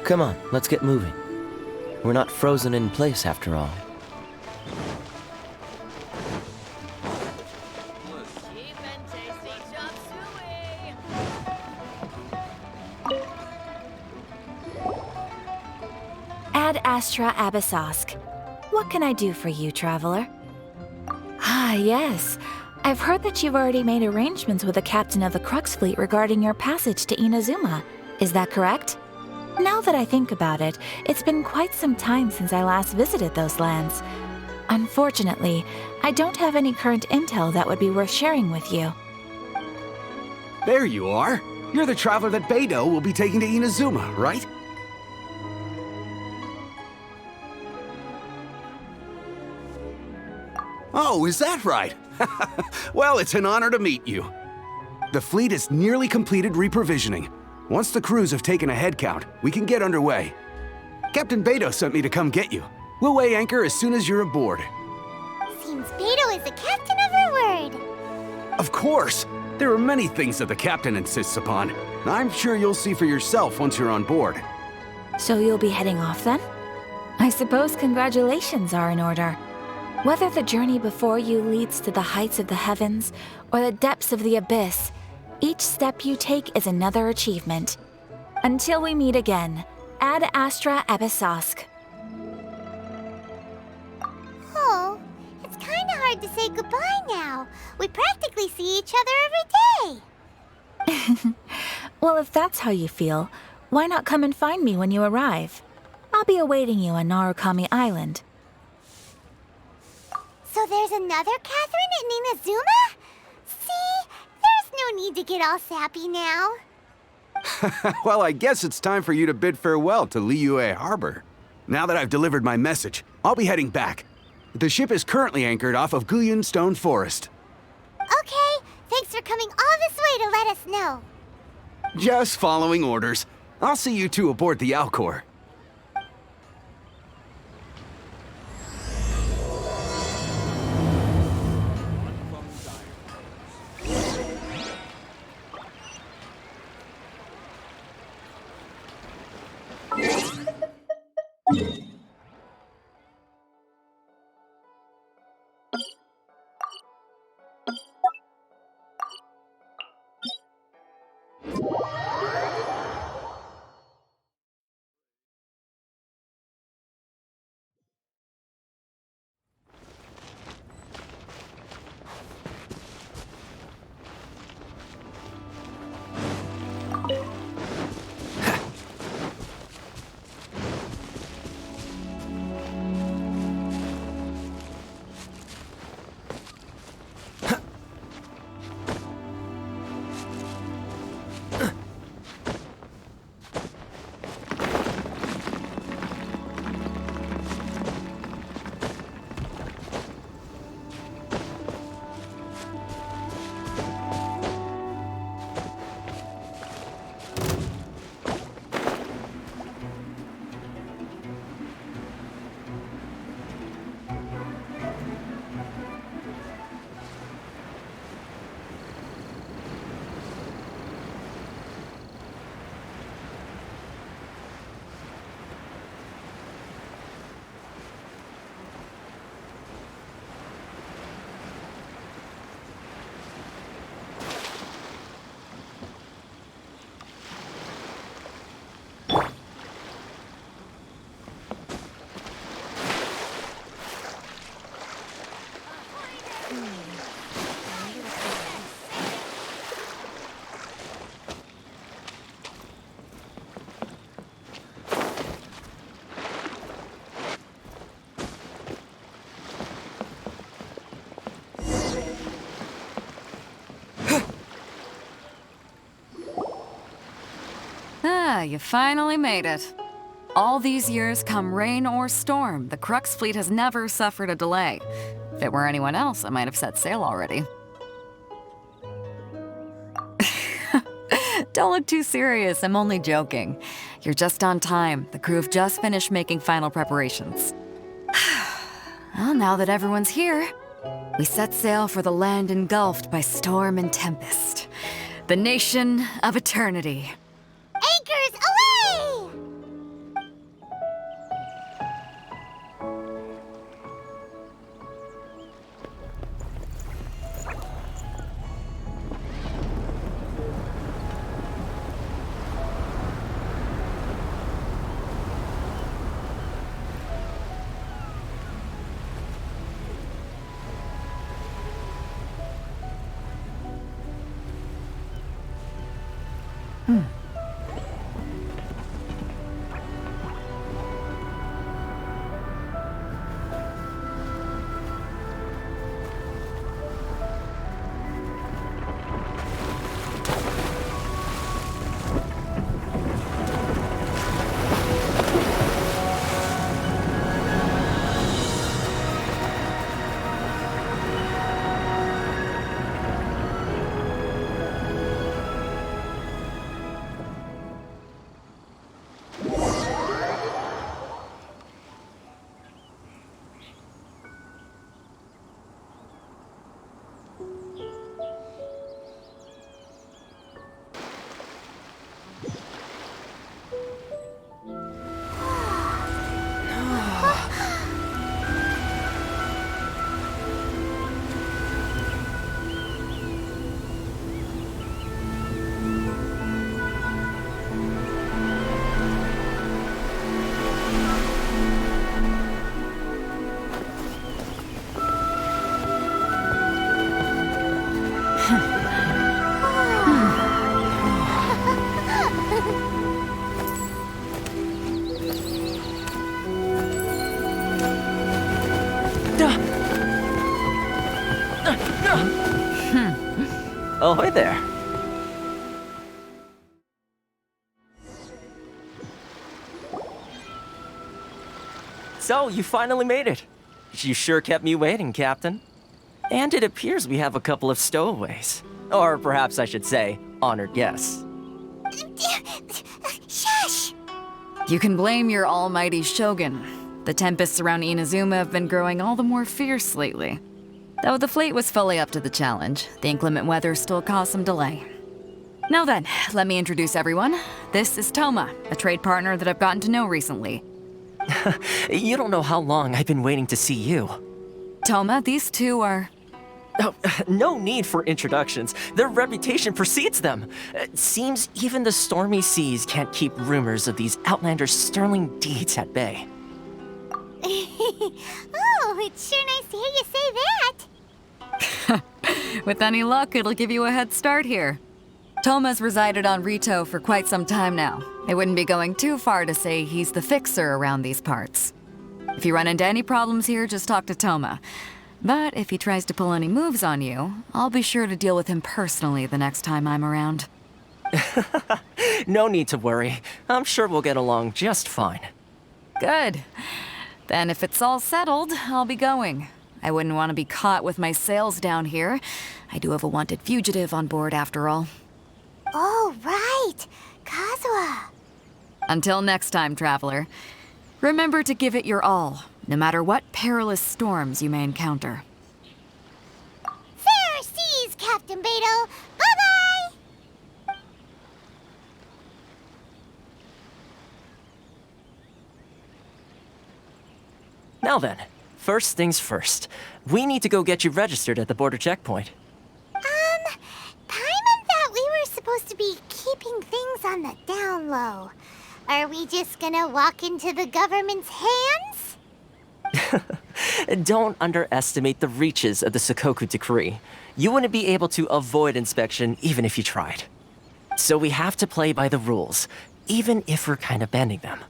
Come on, let's get moving. We're not frozen in place after all. Ad Astra Abyssosk. What can I do for you, traveler? Ah, yes. I've heard that you've already made arrangements with the captain of the Crux Fleet regarding your passage to Inazuma. Is that correct? Now that I think about it, it's been quite some time since I last visited those lands. Unfortunately, I don't have any current intel that would be worth sharing with you. There you are. You're the traveler that Beidou will be taking to Inazuma, right? Oh, is that right? Well, it's an honor to meet you. The fleet is nearly completed reprovisioning. Once the crews have taken a head count, we can get underway. Captain Beidou sent me to come get you. We'll weigh anchor as soon as you're aboard. Seems Beidou is the captain of her word. Of course! There are many things that the captain insists upon. I'm sure you'll see for yourself once you're on board. So you'll be heading off then? I suppose congratulations are in order. Whether the journey before you leads to the heights of the heavens or the depths of the abyss, each step you take is another achievement. Until we meet again, Ad Astra Abyssosk. Oh, it's kinda hard to say goodbye now. We practically see each other every day. Well, if that's how you feel, why not come and find me when you arrive? I'll be awaiting you on Narukami Island. So there's another Catherine in Inazuma? See? There's no need to get all sappy now. Well, I guess it's time for you to bid farewell to Liyue Harbor. Now that I've delivered my message, I'll be heading back. The ship is currently anchored off of Guyun Stone Forest. Okay, thanks for coming all this way to let us know. Just following orders. I'll see you two aboard the Alcor. Ah, you finally made it. All these years, come rain or storm, the Crux fleet has never suffered a delay. If it were anyone else, I might have set sail already. Don't look too serious, I'm only joking. You're just on time. The crew have just finished making final preparations. Well, now that everyone's here, we set sail for the land engulfed by storm and tempest. The nation of eternity. Anchors away! Ahoy there. So, you finally made it. You sure kept me waiting, Captain. And it appears we have a couple of stowaways. Or perhaps I should say, honored guests. Shush! You can blame your almighty shogun. The tempests around Inazuma have been growing all the more fierce lately. Though the fleet was fully up to the challenge, the inclement weather still caused some delay. Now then, let me introduce everyone. This is Toma, a trade partner that I've gotten to know recently. You don't know how long I've been waiting to see you. Toma, these two are... Oh, no need for introductions. Their reputation precedes them. It seems even the stormy seas can't keep rumors of these outlanders' sterling deeds at bay. Oh, it's sure nice to hear you say that. With any luck, it'll give you a head start here. Toma's resided on Rito for quite some time now. It wouldn't be going too far to say he's the fixer around these parts. If you run into any problems here, just talk to Toma. But if he tries to pull any moves on you, I'll be sure to deal with him personally the next time I'm around. No need to worry. I'm sure we'll get along just fine. Good. Then if it's all settled, I'll be going. I wouldn't want to be caught with my sails down here. I do have a wanted fugitive on board after all. Oh, right. Kazuha. Until next time, traveler. Remember to give it your all, no matter what perilous storms you may encounter. Fair seas, Captain Beto. Bye-bye! Now then, first things first. We need to go get you registered at the border checkpoint. Paimon thought we were supposed to be keeping things on the down low. Are we just gonna walk into the government's hands? Don't underestimate the reaches of the Sakoku Decree. You wouldn't be able to avoid inspection even if you tried. So we have to play by the rules, even if we're kind of bending them.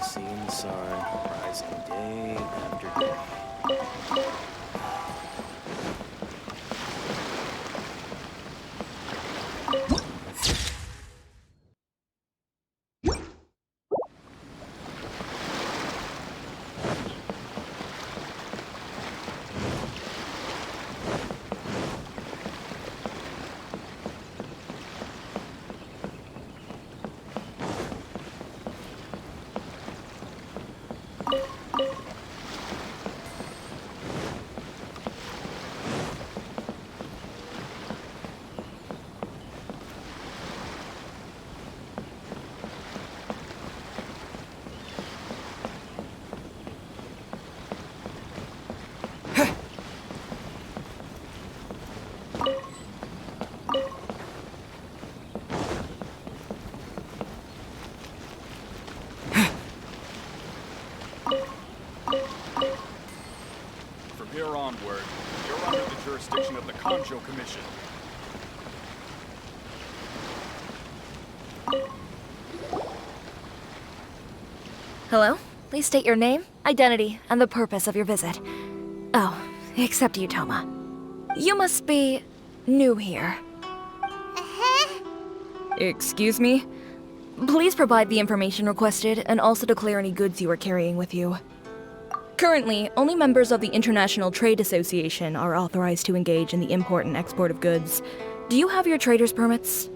Seeing the sun rising day after day. From here onward, you're under the jurisdiction of the Kanjo Commission. Hello? Please state your name, identity, and the purpose of your visit. Oh, except you, Toma. You must be new here. Excuse me? Please provide the information requested and also declare any goods you are carrying with you. Currently, only members of the International Trade Association are authorized to engage in the import and export of goods. Do you have your trader's permits?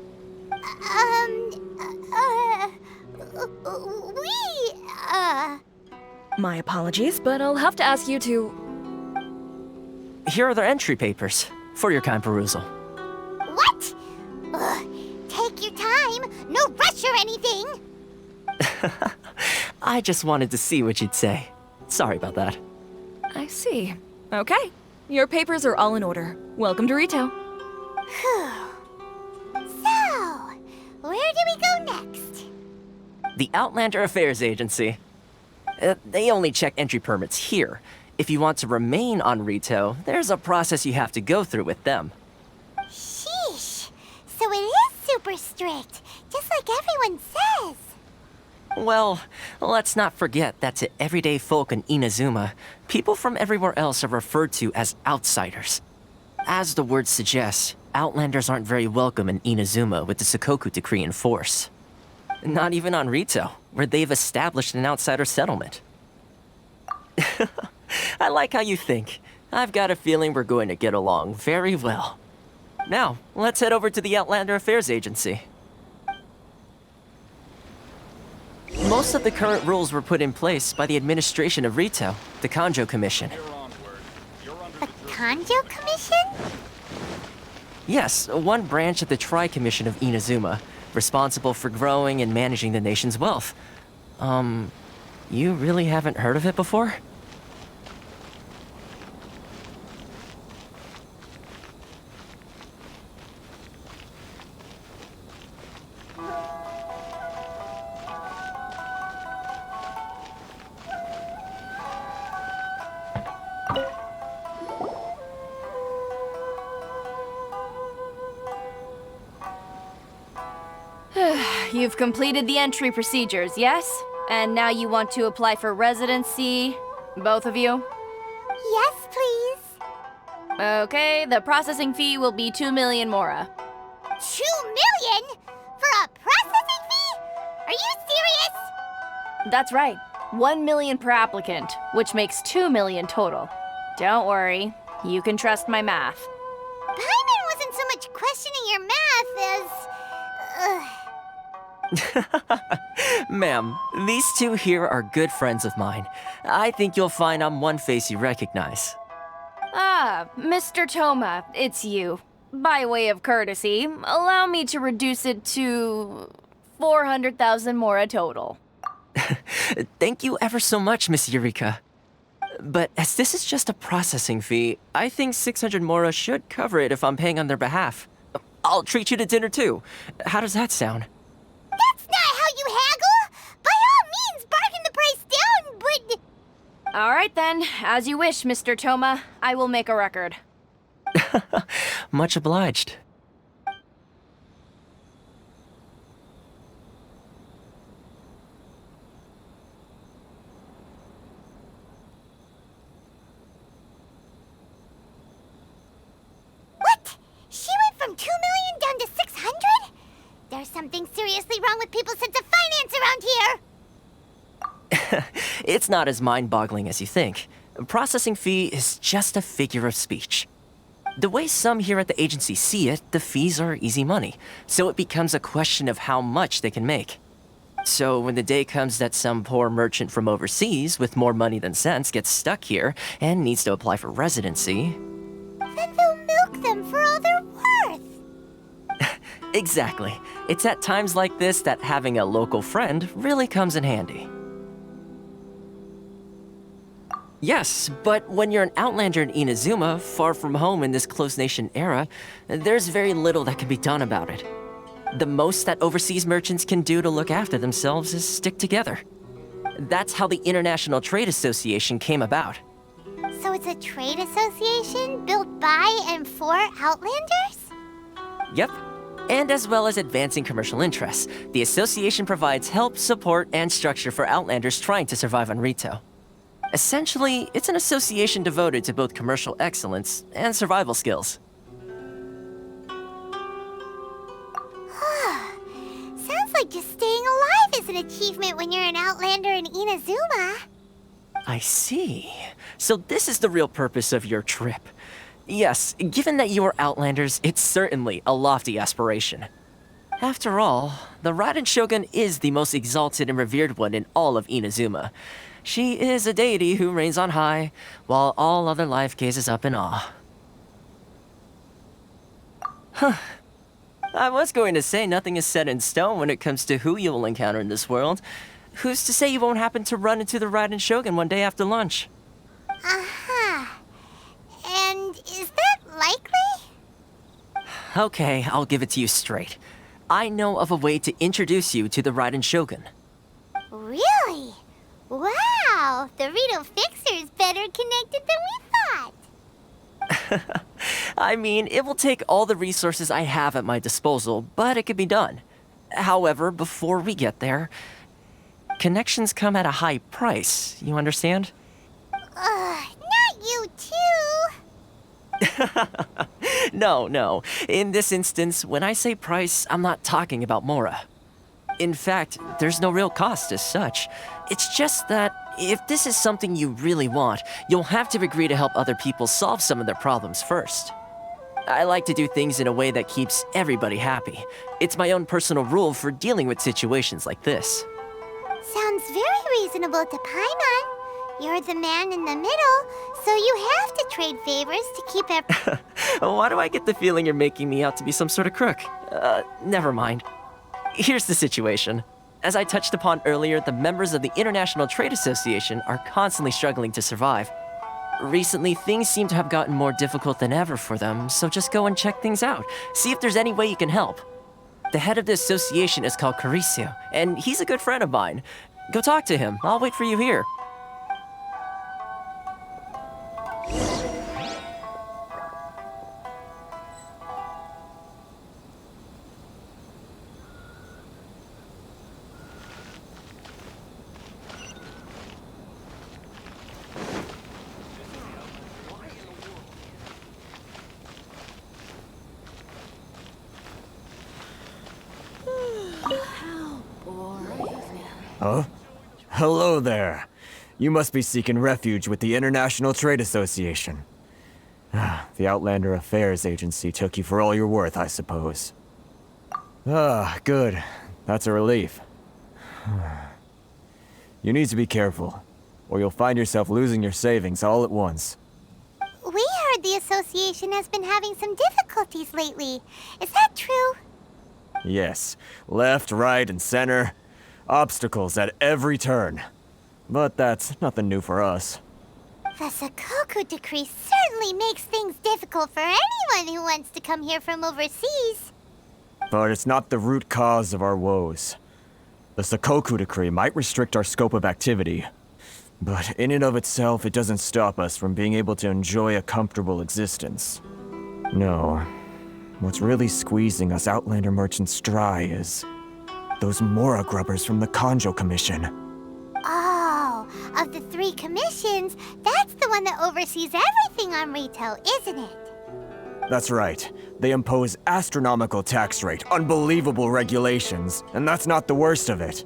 My apologies, but I'll have to ask you to... Here are the entry papers for your kind perusal. What? Ugh, take your time. No rush or anything. I just wanted to see what you'd say. Sorry about that. I see. Okay. Your papers are all in order. Welcome to Rito. Whew. So, where do we go next? The Outlander Affairs Agency. They only check entry permits here. If you want to remain on Rito, there's a process you have to go through with them. Sheesh. So it is super strict, just like everyone says. Well, let's not forget that to everyday folk in Inazuma, people from everywhere else are referred to as outsiders. As the word suggests, Outlanders aren't very welcome in Inazuma with the Sakoku Decree in force. Not even on Rito, where they've established an outsider settlement. I like how you think. I've got a feeling we're going to get along very well. Now, let's head over to the Outlander Affairs Agency. Most of the current rules were put in place by the administration of Rito, the Kanjo Commission. Here onward. You're under The the Kanjo Commission? Yes, one branch of the Tri-Commission of Inazuma, responsible for growing and managing the nation's wealth. You really haven't heard of it before? You've completed the entry procedures, yes? And now you want to apply for residency? Both of you? Yes, please. Okay, the processing fee will be 2 million mora. 2 million? For a processing fee? Are you serious? That's right. 1 million per applicant, which makes 2 million total. Don't worry, you can trust my math. Paimon wasn't so much questioning your math as... Ma'am, these two here are good friends of mine. I think you'll find I'm one face you recognize. Ah, Mr. Toma, it's you. By way of courtesy, allow me to reduce it to 400,000 mora total. Thank you ever so much, Miss Eureka. But as this is just a processing fee, I think 600 mora should cover it if I'm paying on their behalf. I'll treat you to dinner too. How does that sound? That's not how you haggle! By all means, bargain the price down, but... All right then, as you wish, Mr. Toma. I will make a record. Much obliged. What? She went from 2 million down to 600? There's something seriously wrong with people's sense of finance around here! It's not as mind-boggling as you think. A processing fee is just a figure of speech. The way some here at the agency see it, the fees are easy money, so it becomes a question of how much they can make. So when the day comes that some poor merchant from overseas with more money than sense gets stuck here and needs to apply for residency... Then they'll milk them for all they're worth! Exactly. It's at times like this that having a local friend really comes in handy. Yes, but when you're an outlander in Inazuma, far from home in this closed nation era, there's very little that can be done about it. The most that overseas merchants can do to look after themselves is stick together. That's how the International Trade Association came about. So it's a trade association built by and for Outlanders? Yep. And as well as advancing commercial interests, the association provides help, support, and structure for Outlanders trying to survive on Rito. Essentially, it's an association devoted to both commercial excellence and survival skills. Sounds like just staying alive is an achievement when you're an Outlander in Inazuma. I see. So this is the real purpose of your trip. Yes, given that you are Outlanders, it's certainly a lofty aspiration. After all, the Raiden Shogun is the most exalted and revered one in all of Inazuma. She is a deity who reigns on high, while all other life gazes up in awe. Huh. I was going to say nothing is set in stone when it comes to who you will encounter in this world. Who's to say you won't happen to run into the Raiden Shogun one day after lunch? Uh-huh. And is that likely? Okay, I'll give it to you straight. I know of a way to introduce you to the Raiden Shogun. Really? Wow! The Rito Fixer is better connected than we thought. I mean, it will take all the resources I have at my disposal, but it could be done. However, before we get there, connections come at a high price, you understand? Not you too. No. In this instance, when I say price, I'm not talking about Mora. In fact, there's no real cost as such. It's just that if this is something you really want, you'll have to agree to help other people solve some of their problems first. I like to do things in a way that keeps everybody happy. It's my own personal rule for dealing with situations like this. Sounds very reasonable to Paimon. You're the man in the middle, so you have to trade favors to keep Why do I get the feeling you're making me out to be some sort of crook? Never mind. Here's the situation. As I touched upon earlier, the members of the International Trade Association are constantly struggling to survive. Recently, things seem to have gotten more difficult than ever for them, so just go and check things out. See if there's any way you can help. The head of the association is called Carisio, and he's a good friend of mine. Go talk to him. I'll wait for you here. Huh? Hello there. You must be seeking refuge with the International Trade Association. The Outlander Affairs Agency took you for all you're worth, I suppose. Good. That's a relief. You need to be careful, or you'll find yourself losing your savings all at once. We heard the association has been having some difficulties lately. Is that true? Yes. Left, right, and center. Obstacles at every turn. But that's nothing new for us. The Sakoku decree certainly makes things difficult for anyone who wants to come here from overseas. But it's not the root cause of our woes. The Sakoku decree might restrict our scope of activity, but in and of itself, it doesn't stop us from being able to enjoy a comfortable existence. No. What's really squeezing us Outlander merchants dry is those Mora grubbers from the Kanjo Commission. Oh, of the 3 commissions, that's the one that oversees everything on retail, isn't it? That's right. They impose astronomical tax rate, unbelievable regulations, and that's not the worst of it.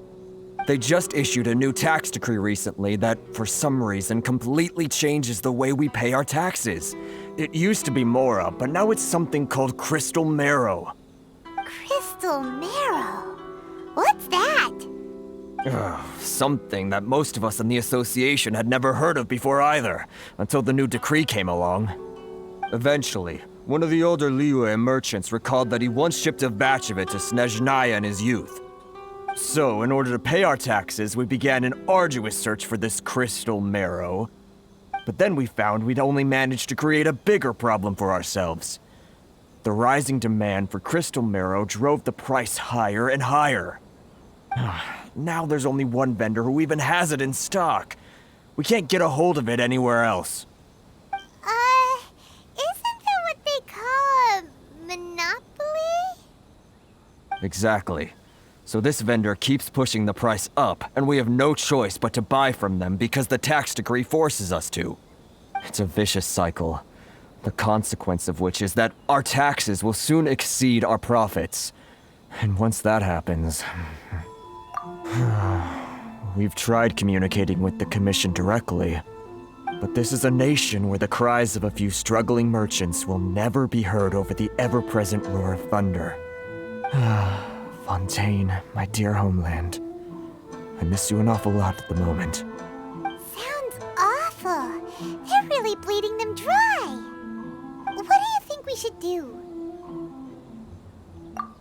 They just issued a new tax decree recently that, for some reason, completely changes the way we pay our taxes. It used to be Mora, but now it's something called Crystal Marrow. Crystal Marrow? What's that? Something that most of us in the association had never heard of before either, until the new decree came along. Eventually, one of the older Liyue merchants recalled that he once shipped a batch of it to Snezhnaya in his youth. So, in order to pay our taxes, we began an arduous search for this Crystal Marrow. But then we found we'd only managed to create a bigger problem for ourselves. The rising demand for Crystal Marrow drove the price higher and higher. Now there's only one vendor who even has it in stock. We can't get a hold of it anywhere else. Isn't that what they call a monopoly? Exactly. So this vendor keeps pushing the price up, and we have no choice but to buy from them because the tax decree forces us to. It's a vicious cycle, the consequence of which is that our taxes will soon exceed our profits. And once that happens... We've tried communicating with the Commission directly, but this is a nation where the cries of a few struggling merchants will never be heard over the ever-present roar of thunder. Fontaine, my dear homeland. I miss you an awful lot at the moment. dry. What do you think we should do?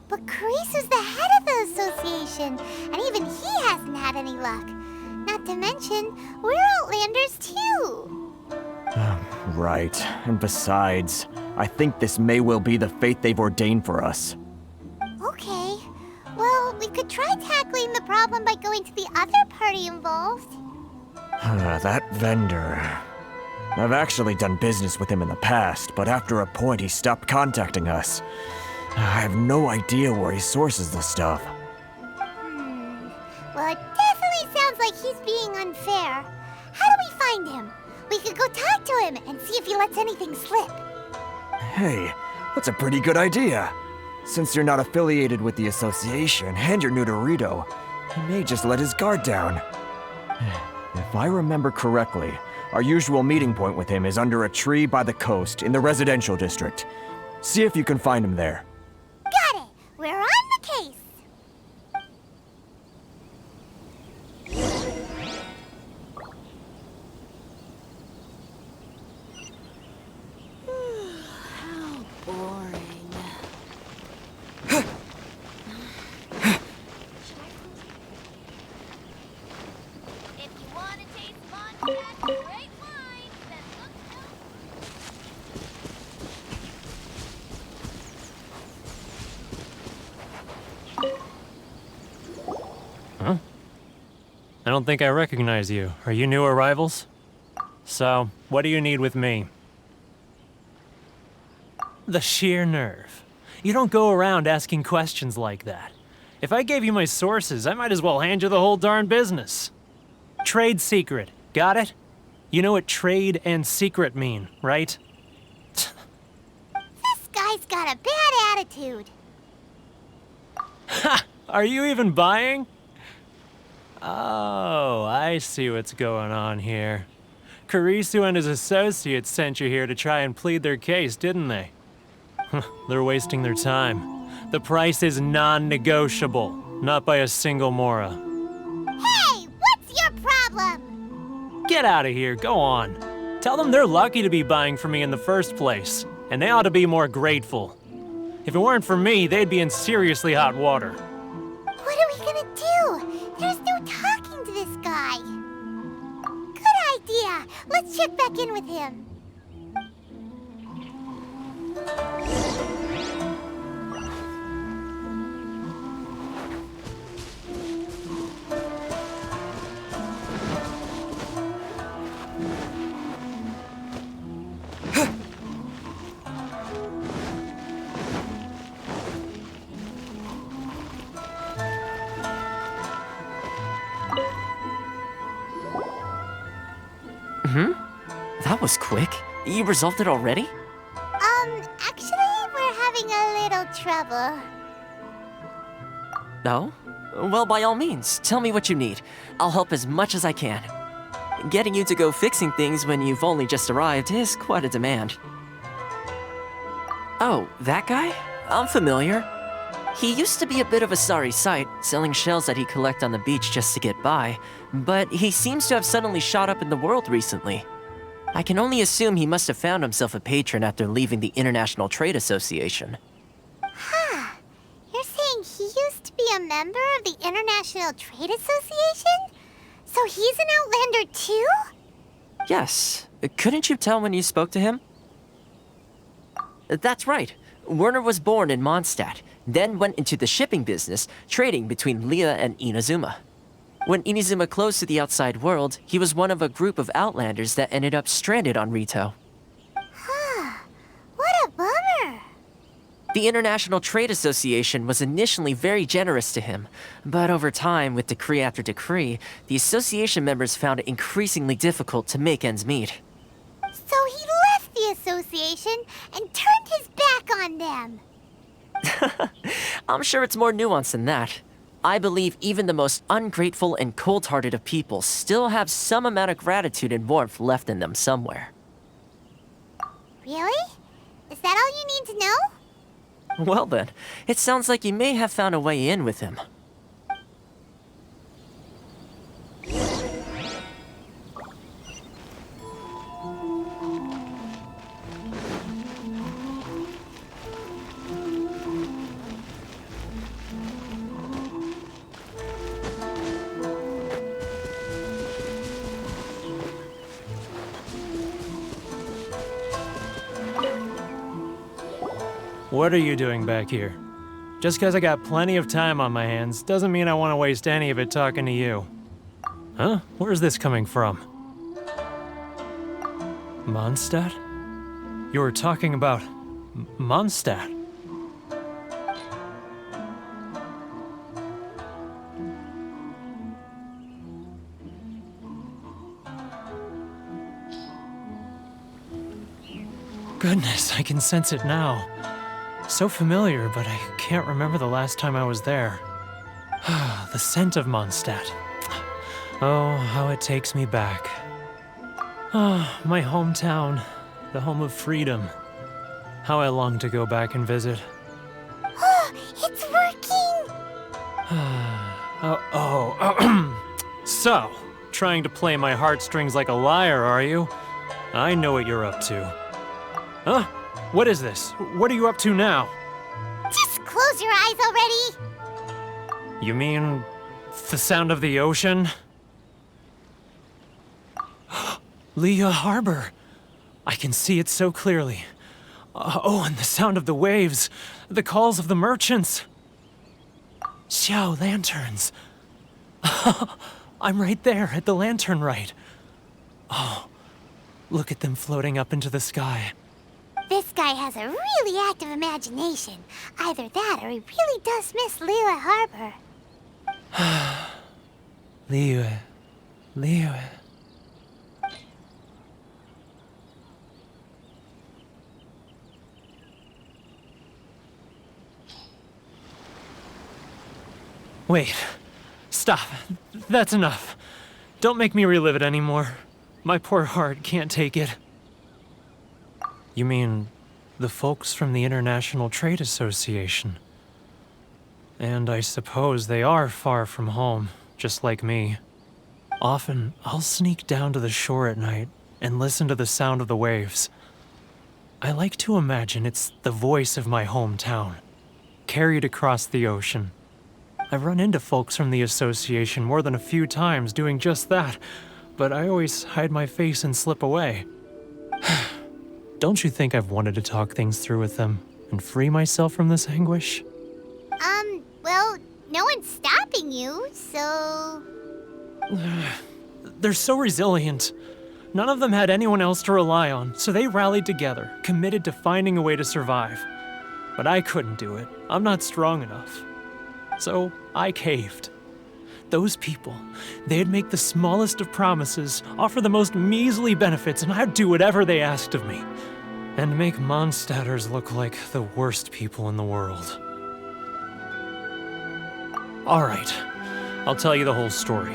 But Carisu's the head of the association, and even he hasn't had any luck. Not to mention, we're Outlanders too. Right. And besides, I think this may well be the fate they've ordained for us. Okay. Well, we could try tackling the problem by going to the other party involved. That vendor. I've actually done business with him in the past, but after a point he stopped contacting us. I have no idea where he sources the stuff. Well, it definitely sounds like he's being unfair. How do we find him? We could go talk to him and see if he lets anything slip. Hey, that's a pretty good idea. Since you're not affiliated with the association and you're new to Rito, he may just let his guard down. If I remember correctly, our usual meeting point with him is under a tree by the coast in the residential district. See if you can find him there. Got it! We're on the case! How boring. If you want to taste Montreal's great wine, then look no Huh? I don't think I recognize you. Are you new arrivals? So, what do you need with me? The sheer nerve. You don't go around asking questions like that. If I gave you my sources, I might as well hand you the whole darn business. Trade secret. Got it? You know what trade and secret mean, right? This guy's got a bad attitude. Ha! Are you even buying? Oh, I see what's going on here. Carisu and his associates sent you here to try and plead their case, didn't they? They're wasting their time. The price is non-negotiable, not by a single Mora. Hey, what's your problem? Get out of here, go on. Tell them they're lucky to be buying from me in the first place, and they ought to be more grateful. If it weren't for me, they'd be in seriously hot water. What are we gonna do? There's no talking to this guy. Good idea. Let's check back in with him. That was quick. You resolved it already? Actually, we're having a little trouble. No? Well, by all means, tell me what you need. I'll help as much as I can. Getting you to go fixing things when you've only just arrived is quite a demand. Oh, that guy? I'm familiar. He used to be a bit of a sorry sight, selling shells that he'd collect on the beach just to get by, but he seems to have suddenly shot up in the world recently. I can only assume he must have found himself a patron after leaving the International Trade Association. Huh. You're saying he used to be a member of the International Trade Association? So he's an Outlander too? Yes. Couldn't you tell when you spoke to him? That's right. Werner was born in Mondstadt, then went into the shipping business, trading between Leah and Inazuma. When Inazuma closed to the outside world, he was one of a group of Outlanders that ended up stranded on Rito. Huh. What a bummer. The International Trade Association was initially very generous to him, but over time, with decree after decree, the association members found it increasingly difficult to make ends meet. So he left the association and turned his back on them. I'm sure it's more nuanced than that. I believe even the most ungrateful and cold-hearted of people still have some amount of gratitude and warmth left in them somewhere. Really? Is that all you need to know? Well then, it sounds like you may have found a way in with him. What are you doing back here? Just because I got plenty of time on my hands doesn't mean I want to waste any of it talking to you. Huh? Where's this coming from? Mondstadt? You were talking about Mondstadt. Goodness, I can sense it now. So familiar, but I can't remember the last time I was there. The scent of Mondstadt. Oh, how it takes me back. Ah, my hometown, the home of freedom. How I long to go back and visit. It's working! So, trying to play my heartstrings like a liar, are you? I know what you're up to. Huh? What is this? What are you up to now? Just close your eyes already! You mean the sound of the ocean? Leah Harbor. I can see it so clearly. And the sound of the waves, the calls of the merchants. Xiao lanterns. I'm right there at the lantern right. Oh, look at them floating up into the sky. This guy has a really active imagination. Either that or he really does miss Liyue Harbor. Liyue. Wait. Stop. That's enough. Don't make me relive it anymore. My poor heart can't take it. You mean the folks from the International Trade Association? And I suppose they are far from home, just like me. Often, I'll sneak down to the shore at night and listen to the sound of the waves. I like to imagine it's the voice of my hometown, carried across the ocean. I've run into folks from the association more than a few times doing just that, but I always hide my face and slip away. Don't you think I've wanted to talk things through with them and free myself from this anguish? Well, no one's stopping you, so... They're so resilient. None of them had anyone else to rely on, so they rallied together, committed to finding a way to survive. But I couldn't do it. I'm not strong enough. So I caved. Those people, they'd make the smallest of promises, offer the most measly benefits, and I'd do whatever they asked of me. And make Mondstadters look like the worst people in the world. Alright, I'll tell you the whole story.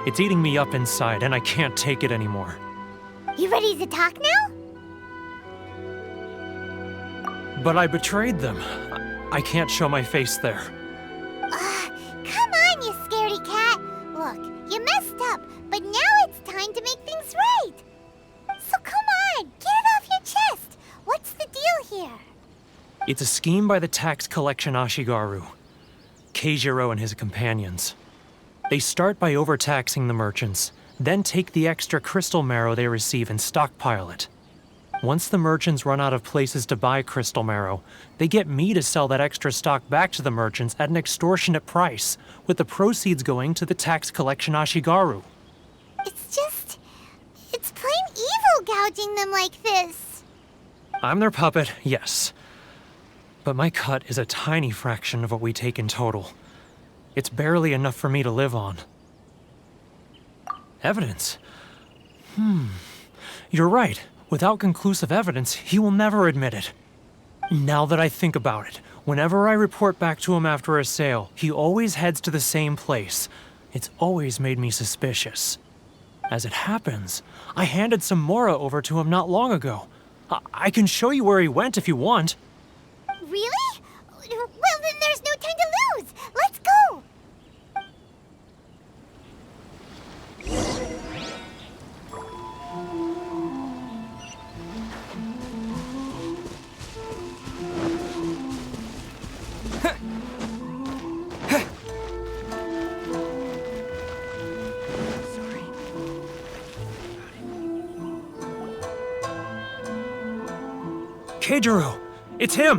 It's eating me up inside, and I can't take it anymore. You ready to talk now? But I betrayed them. I can't show my face there. Come on, you scaredy cat. Look, you messed up, but now it's time to make things right. So come on, get it off your chest. What's the deal here? It's a scheme by the tax collection Ashigaru, Keijiro and his companions. They start by overtaxing the merchants, then take the extra crystal marrow they receive and stockpile it. Once the merchants run out of places to buy crystal marrow, they get me to sell that extra stock back to the merchants at an extortionate price, with the proceeds going to the tax collection Ashigaru. It's plain evil gouging them like this. I'm their puppet, yes. But my cut is a tiny fraction of what we take in total. It's barely enough for me to live on. Evidence? You're right. Without conclusive evidence, he will never admit it. Now that I think about it, whenever I report back to him after a sale, he always heads to the same place. It's always made me suspicious. As it happens, I handed some Mora over to him not long ago. I can show you where he went if you want. Really? Well, then there's no time to lose. Let's go. Keijiro! It's him!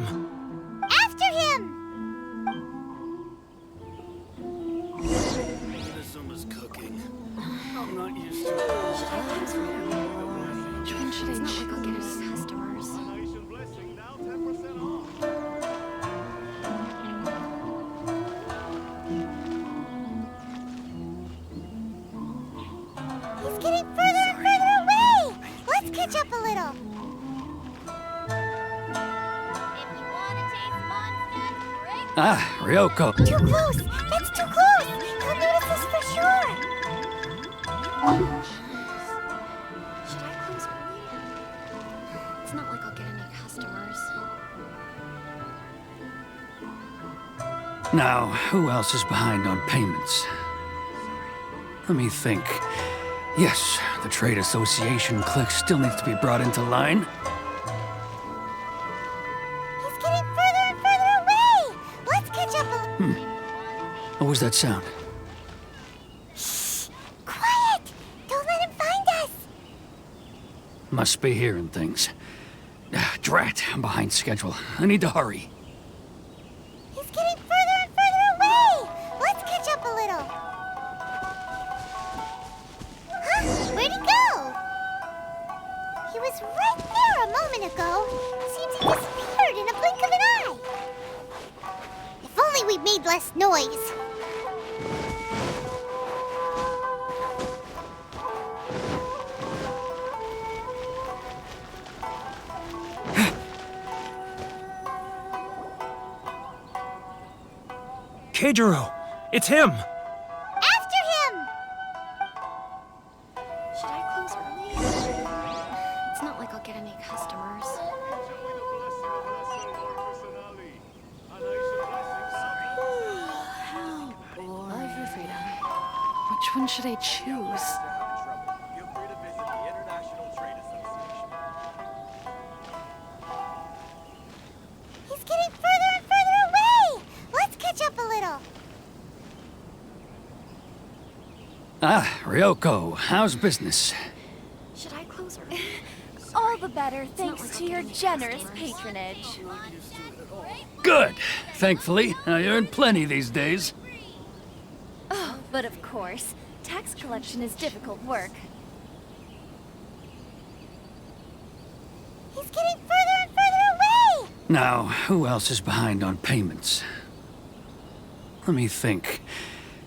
Ah, Ryoko. Too close! That's too close! He'll notice us for sure! Should I close early? It's not like I'll get any customers. Now, who else is behind on payments? Let me think. Yes, the Trade Association clique still needs to be brought into line. He's getting further and further away! Let's catch up a... What was that sound? Shh! Quiet! Don't let him find us! Must be hearing things. Ah, drat, I'm behind schedule. I need to hurry. He's getting further and further away! Let's catch up a little. Huh? Where'd he go? He was right there a moment ago. Seems he disappeared in a blink of an eye. If only we made less noise. Keijiro! It's him! After him! Should I close early? It's not like I'll get any customers. Love your freedom. Which one should I choose? Feel free to visit the International Trade Association. He's getting further and further away! Let's catch up a little. Ah, Ryoko, how's business? Should I close early? All the better not thanks like to I'll your get any generous customers. patronage. Good. Thankfully, I earn plenty these days. Oh, but of course, tax collection is difficult work. He's getting further and further away! Now, who else is behind on payments? Let me think.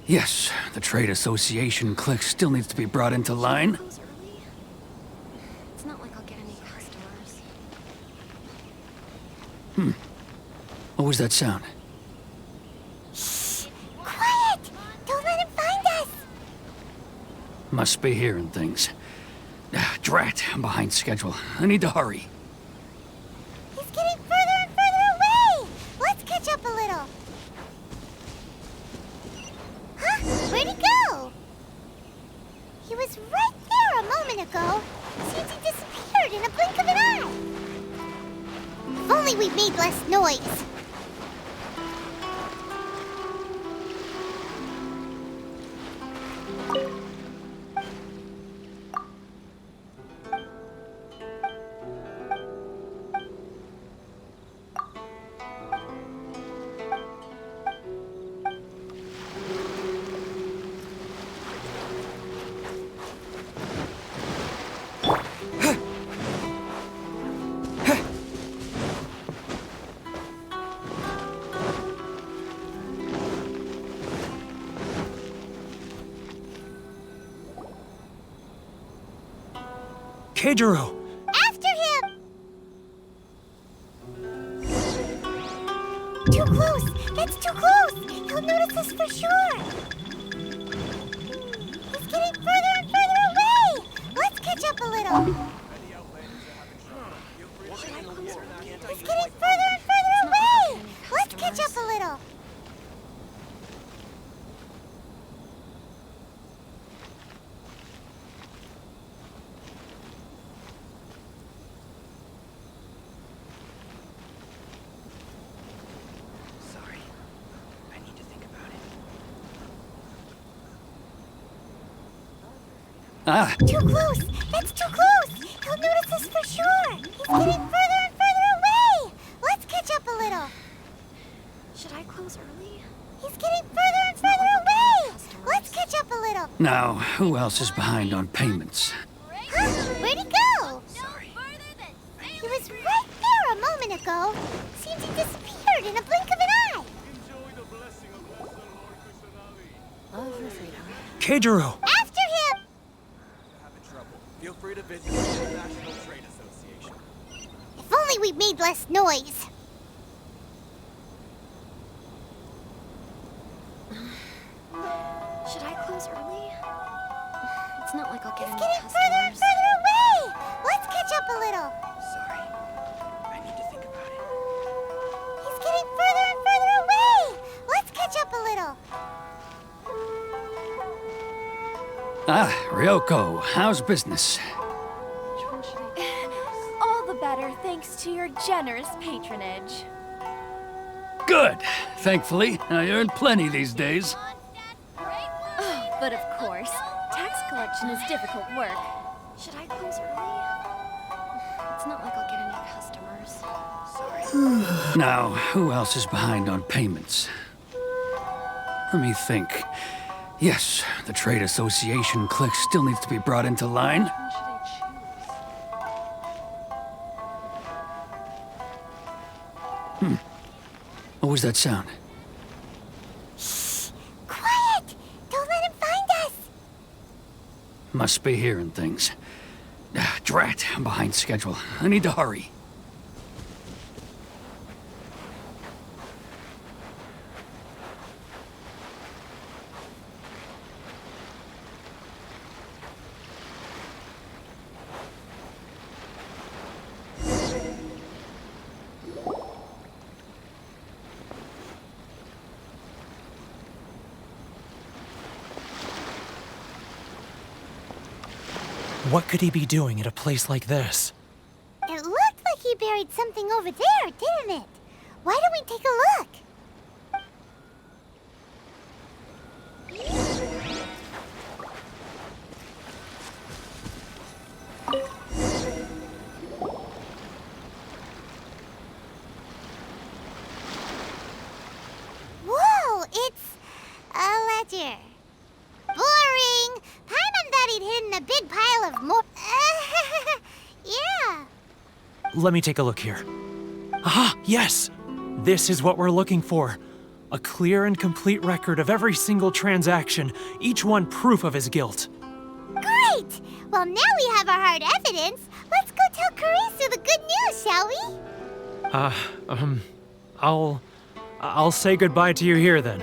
Yes, the Trade Association clique still needs to be brought into line. Close early? It's not like I'll get any customers. What was that sound? Shh! Quiet! Don't let him find us! Must be hearing things. Ah, drat, I'm behind schedule. I need to hurry. He's getting further and further away! Let's catch up a little. Huh? Where'd he go? He was right there a moment ago. Seems he disappeared in a blink of an eye. If only we made less noise. Keijiro! After him! Too close! That's too close! He'll notice us for sure! He's getting further and further away! Let's catch up a little. He's getting further and further away! Let's catch up a little. Sorry. I need to think about it. Ah, Too close! That's too close! He'll notice us for sure! He's getting further and further away! Let's catch up a little. Should I close early? He's getting further and further away! Let's catch up a little. now, who else is behind on payments? Huh? Where'd he go? Sorry. He was right there a moment ago. Seems he disappeared in a blink of an eye. Love your freedom. Keijiro! After him! Having trouble. Feel free to visit the International Trade Association. If only we made less noise. Ah, Ryoko, how's business? All the better thanks to your generous patronage. Good. Thankfully, I earn plenty these days. Oh, but of course, tax collection is difficult work. Should I close early? It's not like I'll get any customers. Sorry. Now, who else is behind on payments? Let me think. Yes, the trade association clique still needs to be brought into line. What was that sound? Quiet! Don't let him find us! Must be hearing things. Ah, drat, I'm behind schedule. I need to hurry. What could he be doing at a place like this? It looked like he buried something over there, didn't it? Why don't we take a look? Whoa, it's a ledger. Boring! Paimon thought he'd hidden a big pile of more. Yeah. Let me take a look here. Ah, yes! This is what we're looking for. A clear and complete record of every single transaction, each one proof of his guilt. Great! Well, now we have our hard evidence. Let's go tell Karisu the good news, shall we? I'll say goodbye to you here then.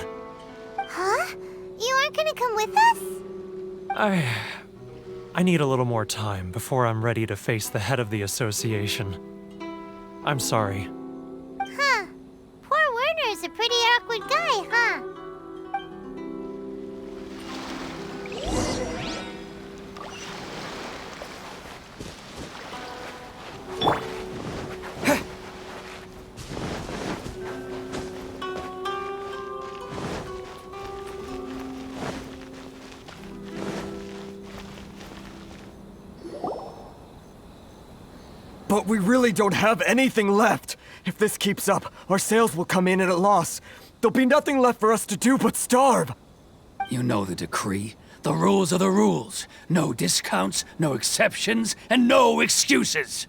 Huh? You aren't gonna come with us? I need a little more time before I'm ready to face the head of the association. I'm sorry. Huh. Poor Werner's a pretty awkward guy, huh? But we really don't have anything left. If this keeps up, our sales will come in at a loss. There'll be nothing left for us to do but starve. You know the decree. The rules are the rules. No discounts, no exceptions, and no excuses.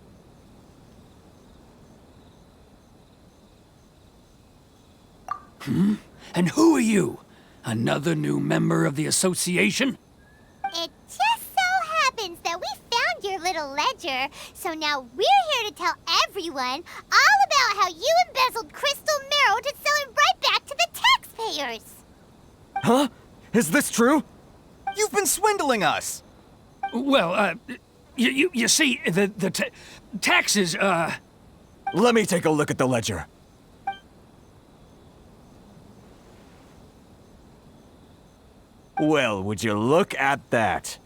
And who are you? Another new member of the association? It just so happens that we found your little ledger, so now we're here to tell everyone all about how you embezzled crystal marrow to sell it right back to the taxpayers. Huh? Is this true? You've been swindling us! Well, you see, the taxes, Let me take a look at the ledger. Well, would you look at that?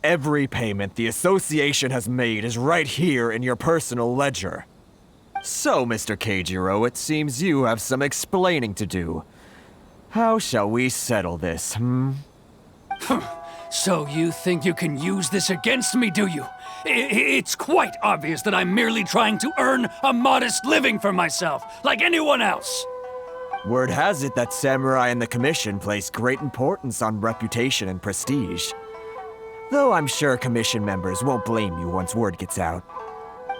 Every payment the association has made is right here in your personal ledger. So, Mr. Keijiro, it seems you have some explaining to do. How shall we settle this, So you think you can use this against me, do you? It's quite obvious that I'm merely trying to earn a modest living for myself, like anyone else. Word has it that Samurai and the Commission place great importance on reputation and prestige. Though I'm sure Commission members won't blame you once word gets out.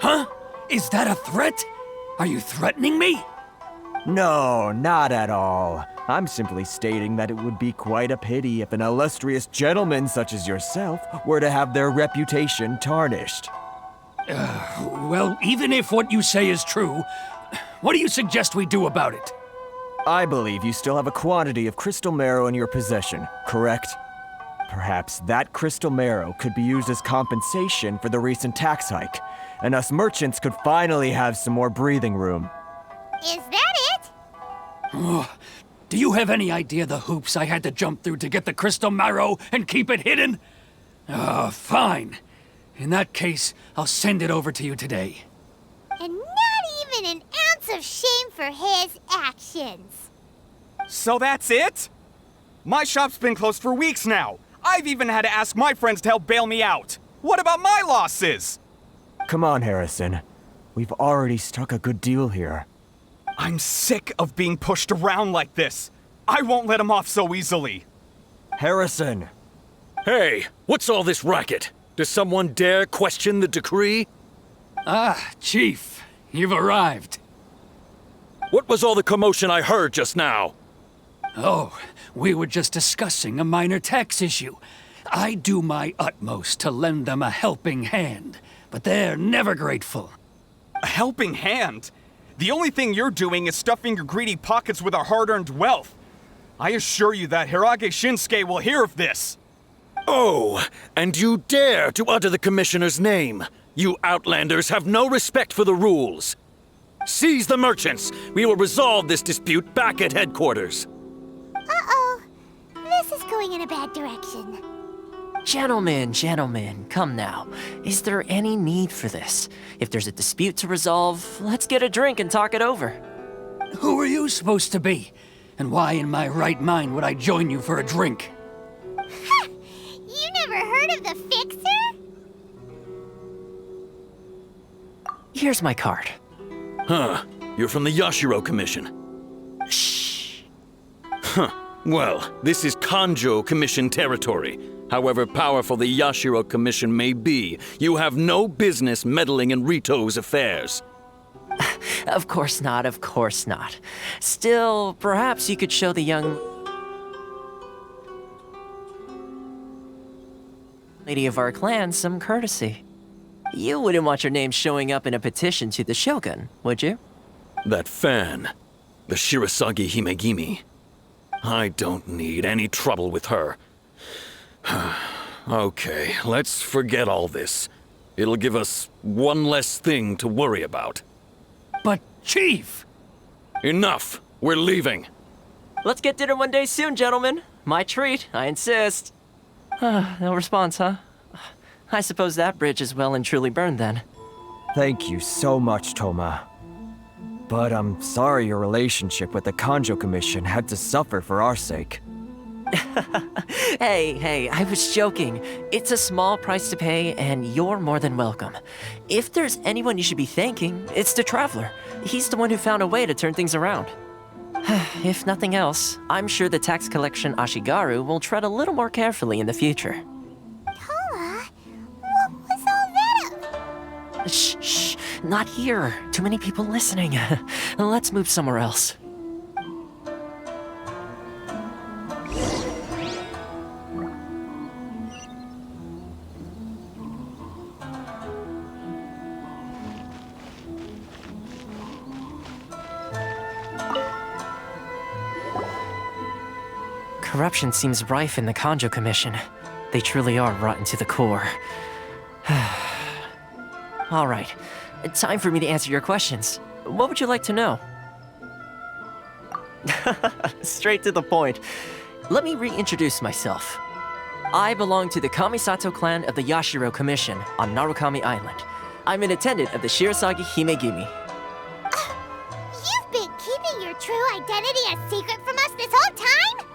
Huh? Is that a threat? Are you threatening me? No, not at all. I'm simply stating that it would be quite a pity if an illustrious gentleman such as yourself were to have their reputation tarnished. Well, even if what you say is true, what do you suggest we do about it? I believe you still have a quantity of crystal marrow in your possession, correct? Perhaps that crystal marrow could be used as compensation for the recent tax hike, and us merchants could finally have some more breathing room. Is that it? Do you have any idea the hoops I had to jump through to get the crystal marrow and keep it hidden? Oh, fine. In that case, I'll send it over to you today. And not even an ounce of shame for his actions. So that's it? My shop's been closed for weeks now. I've even had to ask my friends to help bail me out. What about my losses? Come on, Harrison. We've already struck a good deal here. I'm sick of being pushed around like this. I won't let him off so easily. Harrison! Hey, what's all this racket? Does someone dare question the decree? Ah, Chief, you've arrived. What was all the commotion I heard just now? Oh, we were just discussing a minor tax issue. I do my utmost to lend them a helping hand, but they're never grateful. A helping hand? The only thing you're doing is stuffing your greedy pockets with our hard-earned wealth. I assure you that Hirage Shinsuke will hear of this. Oh, and you dare to utter the Commissioner's name. You outlanders have no respect for the rules. Seize the merchants. We will resolve this dispute back at headquarters. Uh-oh. This is going in a bad direction. Gentlemen, come now. Is there any need for this? If there's a dispute to resolve, let's get a drink and talk it over. Who are you supposed to be? And why in my right mind would I join you for a drink? Ha! You never heard of the Fixer? Here's my card. Huh. You're from the Yashiro Commission. Shh. Huh. Well, this is Kanjo Commission territory. However powerful the Yashiro Commission may be, you have no business meddling in Rito's affairs. Of course not. Still, perhaps you could show the young lady of our clan some courtesy. You wouldn't want your name showing up in a petition to the Shogun, would you? That fan, the Shirasagi Himegimi. I don't need any trouble with her. Okay, let's forget all this. It'll give us one less thing to worry about. But, Chief! Enough! We're leaving. Let's get dinner one day soon, gentlemen. My treat, I insist. No response, huh? I suppose that bridge is well and truly burned then. Thank you so much, Toma. But I'm sorry your relationship with the Kanjo Commission had to suffer for our sake. Hey, I was joking. It's a small price to pay, and you're more than welcome. If there's anyone you should be thanking, it's the Traveler. He's the one who found a way to turn things around. If nothing else, I'm sure the tax collection Ashigaru will tread a little more carefully in the future. Toma, what was all that? Shh, not here. Too many people listening. Let's move somewhere else. Corruption seems rife in the Kanjo Commission. They truly are rotten to the core. All right, time for me to answer your questions. What would you like to know? Straight to the point. Let me reintroduce myself. I belong to the Kamisato clan of the Yashiro Commission on Narukami Island. I'm an attendant of the Shirasagi Himegimi. You've been keeping your true identity a secret from us this whole time?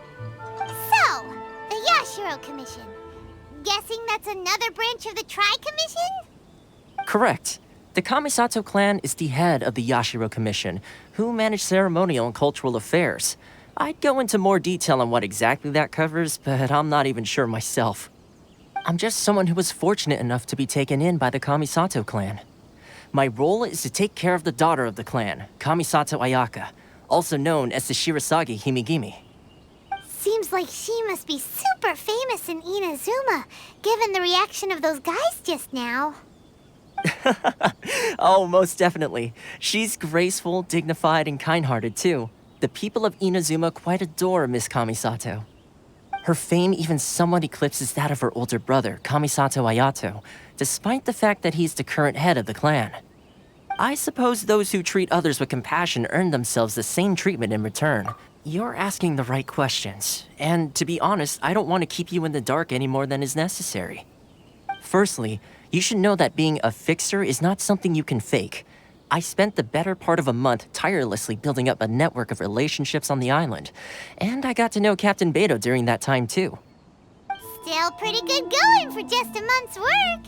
So, the Yashiro Commission. Guessing that's another branch of the Tri-Commission? Correct. The Kamisato clan is the head of the Yashiro Commission, who manage ceremonial and cultural affairs. I'd go into more detail on what exactly that covers, but I'm not even sure myself. I'm just someone who was fortunate enough to be taken in by the Kamisato clan. My role is to take care of the daughter of the clan, Kamisato Ayaka, also known as the Shirasagi Himegimi. Seems like she must be super famous in Inazuma, given the reaction of those guys just now. Oh, most definitely. She's graceful, dignified, and kind-hearted, too. The people of Inazuma quite adore Miss Kamisato. Her fame even somewhat eclipses that of her older brother, Kamisato Ayato, despite the fact that he's the current head of the clan. I suppose those who treat others with compassion earn themselves the same treatment in return. You're asking the right questions, and to be honest, I don't want to keep you in the dark any more than is necessary. Firstly, you should know that being a fixer is not something you can fake. I spent the better part of a month tirelessly building up a network of relationships on the island, and I got to know Captain Beto during that time too. Still pretty good going for just a month's work.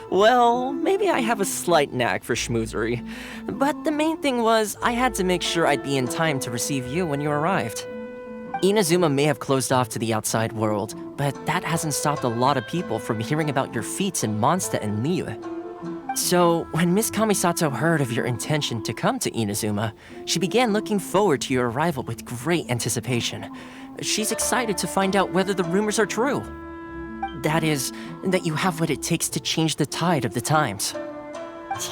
Well, maybe I have a slight knack for schmoozery, but the main thing was I had to make sure I'd be in time to receive you when you arrived. Inazuma may have closed off to the outside world, but that hasn't stopped a lot of people from hearing about your feats in Mondstadt and Liyue. So, when Miss Kamisato heard of your intention to come to Inazuma, she began looking forward to your arrival with great anticipation. She's excited to find out whether the rumors are true. That is, that you have what it takes to change the tide of the times.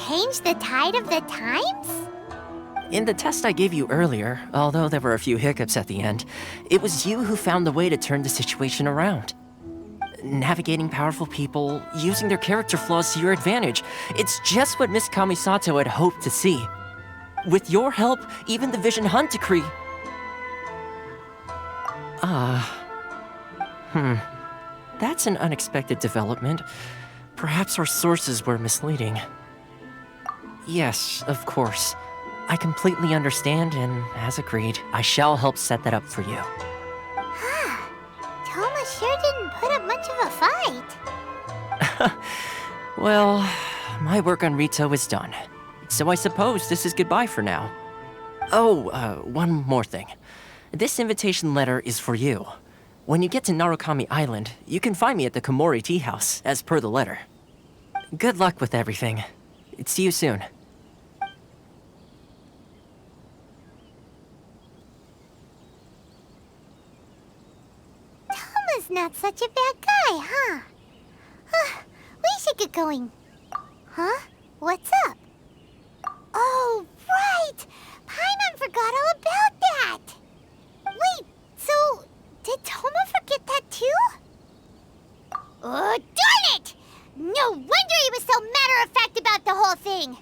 Change the tide of the times? In the test I gave you earlier, although there were a few hiccups at the end, it was you who found the way to turn the situation around. Navigating powerful people, using their character flaws to your advantage, it's just what Miss Kamisato had hoped to see. With your help, even the Vision Hunt decree... That's an unexpected development. Perhaps our sources were misleading. Yes, of course. I completely understand, and as agreed, I shall help set that up for you. Toma sure didn't put up much of a fight. Well, my work on Rito is done. So I suppose this is goodbye for now. Oh, one more thing. This invitation letter is for you. When you get to Narukami Island, you can find me at the Komori Tea House, as per the letter. Good luck with everything. See you soon. Toma's not such a bad guy, huh? We should get going. Huh? What's up? Oh, right! Paimon forgot all about that! Wait, so... did Toma forget that too? Oh, darn it! No wonder he was so matter-of-fact about the whole thing!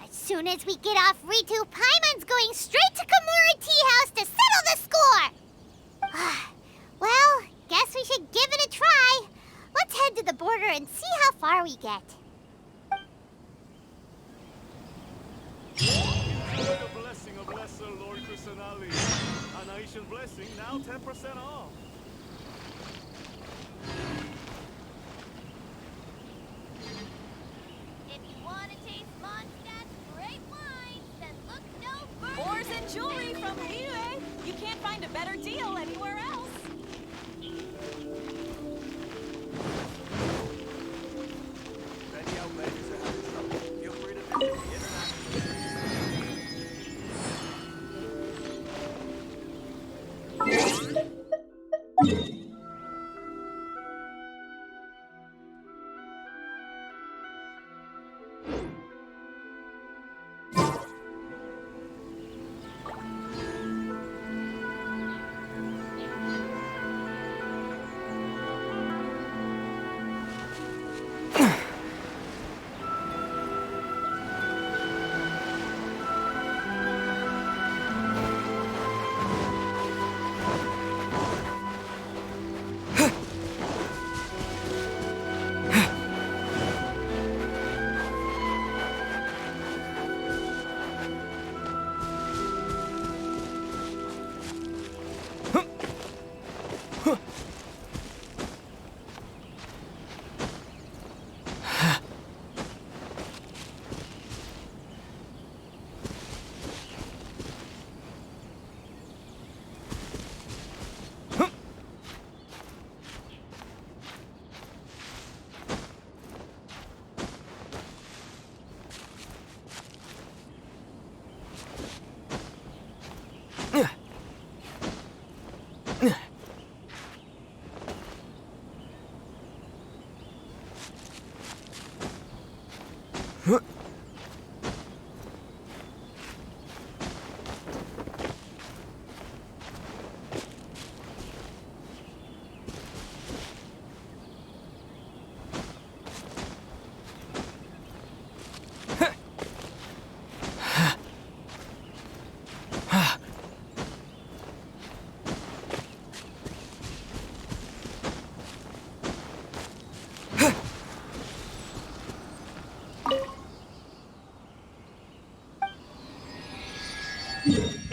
As soon as we get off Ritu, Paimon's going straight to Komori Tea House to settle the score! Well, guess we should give it a try. Let's head to the border and see how far we get. Enjoy the blessing of Lesser Lord Kusanali. An Aishan blessing, now 10% off. If you want to taste Mondstadt's great wines, then look no further. Ores and jewelry from Liyue. You can't find a better deal anywhere else. Many outlanders are having trouble. Feel free to visit the international. Thank you.